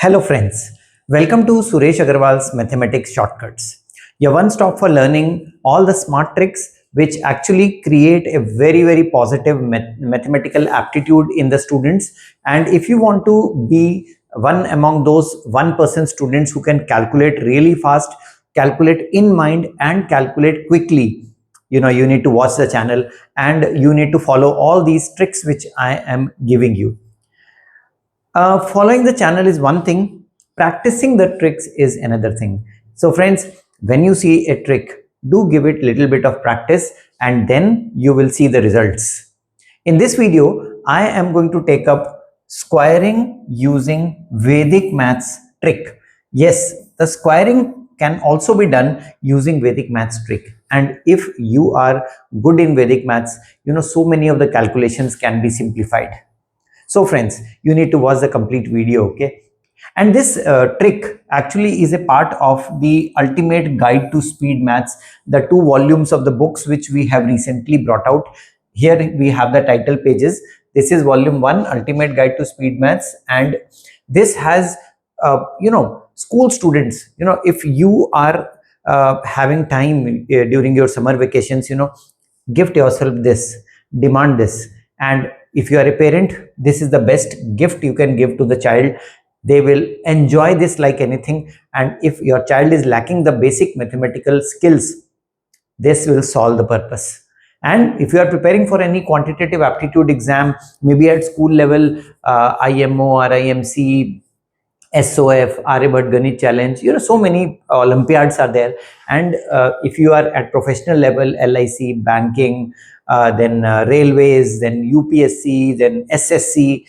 Hello friends, welcome to Suresh Aggarwal's Mathematics Shortcuts. Your one stop for learning all the smart tricks which actually create a very positive mathematical aptitude in the students. And if you want to be one among those 1% students who can calculate really fast, calculate in mind and calculate quickly, you need to watch the channel and you need to follow all these tricks which I am giving you. Following the channel is one thing, practicing the tricks is another thing. So friends, when you see a trick, do give it a little bit of practice and then you will see the results. In this video, I am going to take up squaring using Vedic maths trick. Yes, the squaring can also be done using Vedic maths trick. And if you are good in Vedic maths, so many of the calculations can be simplified. So friends, you need to watch the complete video, okay? And this trick actually is a part of the Ultimate Guide to Speed Maths, the 2 volumes of the books which we have recently brought out. Here we have the title pages. This is volume 1, Ultimate Guide to Speed Maths, and this has, school students, if you are having time during your summer vacations, gift yourself this, demand this. And if you are a parent, this is the best gift you can give to the child. They will enjoy this like anything. And if your child is lacking the basic mathematical skills, this will solve the purpose. And if you are preparing for any quantitative aptitude exam, maybe at school level, IMO, RIMC, SOF, Aryabhat Ganit Challenge, so many Olympiads are there. And if you are at professional level, LIC, banking, then railways, then UPSC, then SSC,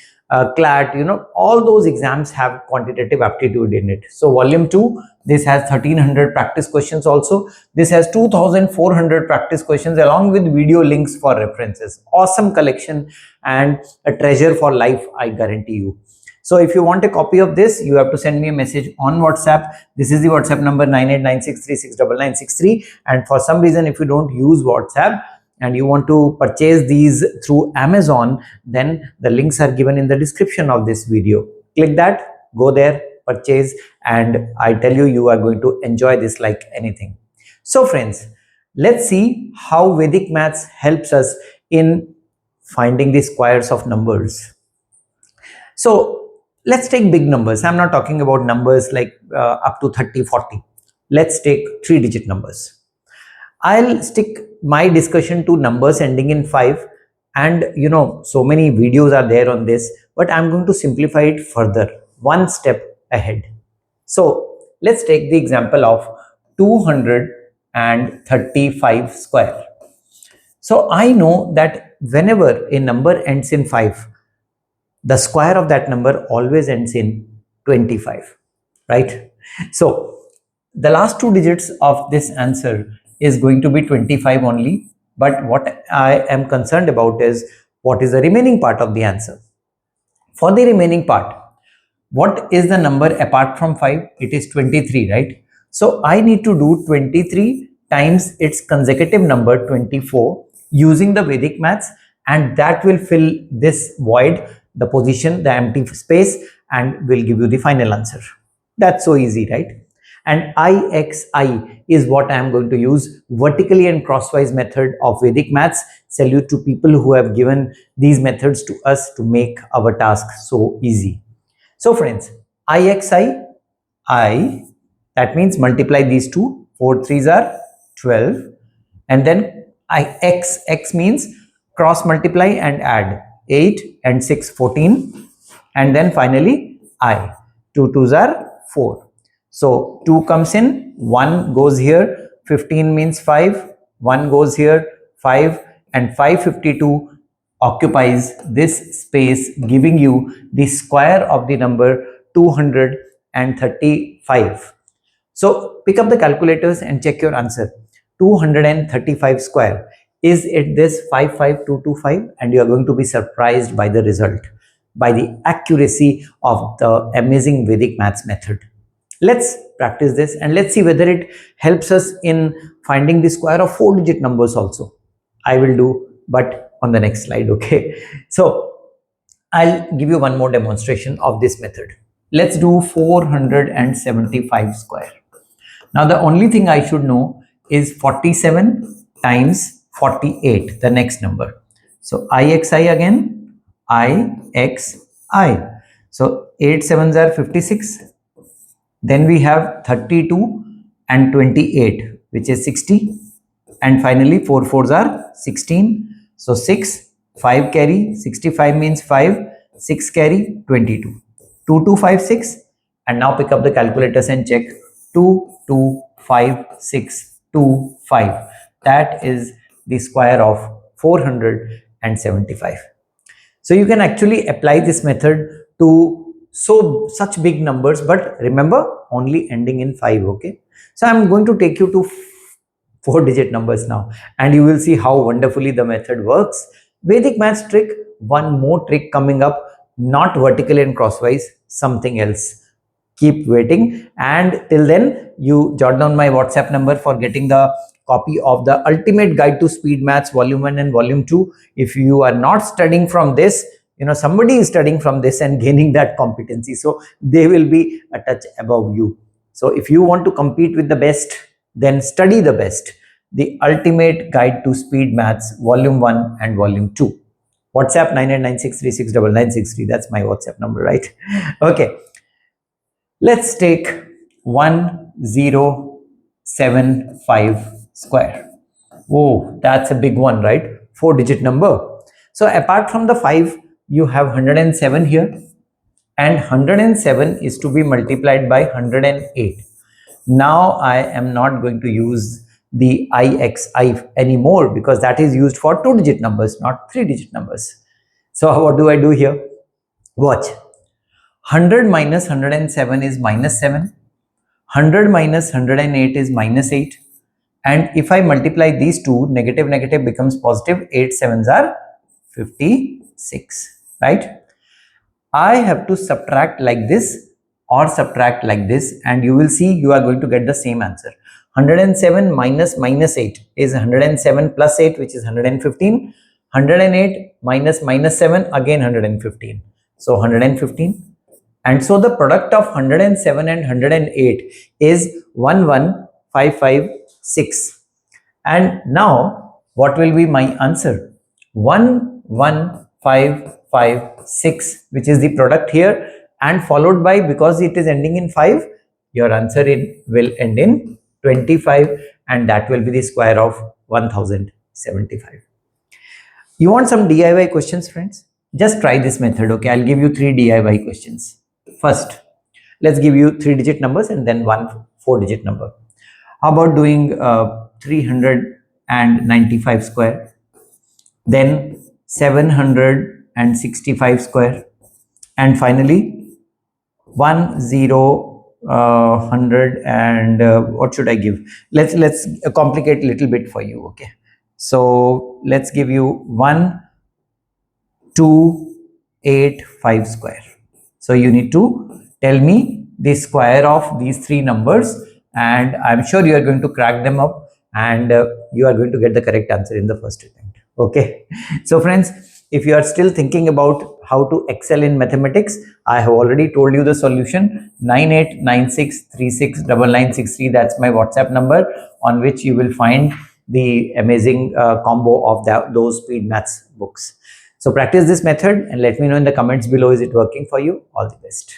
CLAT, all those exams have quantitative aptitude in it. So volume 2, this has 1300 practice questions also. This has 2400 practice questions along with video links for references. Awesome collection and a treasure for life, I guarantee you. So if you want a copy of this, you have to send me a message on WhatsApp. This is the WhatsApp number 9896369963. And for some reason, if you don't use WhatsApp and you want to purchase these through Amazon, then the links are given in the description of this video. Click that, go there, purchase, and I tell you, you are going to enjoy this like anything. So friends, let's see how Vedic maths helps us in finding the squares of numbers. So let's take big numbers. I'm not talking about numbers like up to 30, 40. Let's take 3-digit numbers. I'll stick my discussion to numbers ending in 5, and so many videos are there on this, but I'm going to simplify it further, one step ahead. So let's take the example of 235 square. So I know that whenever a number ends in 5, the square of that number always ends in 25, right? So the last 2 digits of this answer is going to be 25 only. But what I am concerned about is what is the remaining part of the answer. For the remaining part, what is the number apart from 5? It is 23, right? So I need to do 23 times its consecutive number 24 using the Vedic maths, and that will fill this void, the position, the empty space, and will give you the final answer. That's so easy, right? And IXI is what I am going to use, vertically and crosswise method of Vedic maths. Salute to people who have given these methods to us to make our task so easy. So friends, IXI, I, that means multiply these two, 4 3s are 12, and then X means cross multiply and add, 8 and 6, 14, and then finally I, 2 2s are 4. So 2 comes in, 1 goes here, 15 means 5, 1 goes here, 5, and 552 occupies this space, giving you the square of the number 235. So pick up the calculators and check your answer. 235 square. Is it this 55225? And you are going to be surprised by the result, by the accuracy of the amazing Vedic maths method. Let's practice this and let's see whether it helps us in finding the square of 4-digit numbers also. I will do, but on the next slide, okay? So I'll give you one more demonstration of this method. Let's do 475 square. Now the only thing I should know is 47 times 48, the next number. So IXI again, IXI. So 8 sevens are 56. Then we have 32 and 28, which is 60. And finally 4 fours are 16. So 6, 5 carry, 65 means 5, 6 carry, 22. 2256. And now pick up the calculators and check. 225625. That is the square of 475. So you can actually apply this method to such big numbers, but remember, only ending in 5. Okay, so I'm going to take you to 4-digit numbers now, and you will see how wonderfully the method works. Vedic maths trick, one more trick coming up, not vertical and crosswise, something else. Keep waiting, and till then you jot down my WhatsApp number for getting the copy of the Ultimate Guide to Speed Maths Volume 1 and Volume 2. If you are not studying from this, somebody is studying from this and gaining that competency, so they will be a touch above you. So if you want to compete with the best, then study the best. The Ultimate Guide to Speed Maths Volume 1 and Volume 2. WhatsApp 9896369963. That's my WhatsApp number, right? Okay. Let's take 1075 square. Oh, that's a big one, right? 4-digit number. So apart from the 5, you have 107 here, and 107 is to be multiplied by 108. Now I am not going to use the IXI anymore, because that is used for 2-digit numbers, not 3-digit numbers. So what do I do here? Watch. 100 minus 107 is minus 7. 100 minus 108 is minus 8. And if I multiply these two, negative negative becomes positive. 8 sevens are 56, right? I have to subtract like this or subtract like this, and you will see you are going to get the same answer. 107 minus minus 8 is 107 plus 8, which is 115. 108 minus minus 7, again 115. So 115. And so the product of 107 and 108 is 11556. And now what will be my answer? 11556, which is the product here, and followed by, because it is ending in 5, your answer will end in 25, and that will be the square of 1075. You want some DIY questions, friends? Just try this method. Okay, I'll give you 3 DIY questions. First, let's give you 3-digit numbers and then one 4-digit number. How about doing 395 square, then 765 square, and finally 100 and what should I give? Let's complicate a little bit for you. Okay, so let's give you 1285 square. So you need to tell me the square of these 3 numbers, and I'm sure you are going to crack them up, and you are going to get the correct answer in the first attempt. Okay, so friends, if you are still thinking about how to excel in mathematics, I have already told you the solution. 9896369963. That's my WhatsApp number, on which you will find the amazing combo of those speed maths books. So practice this method and let me know in the comments below, is it working for you? All the best.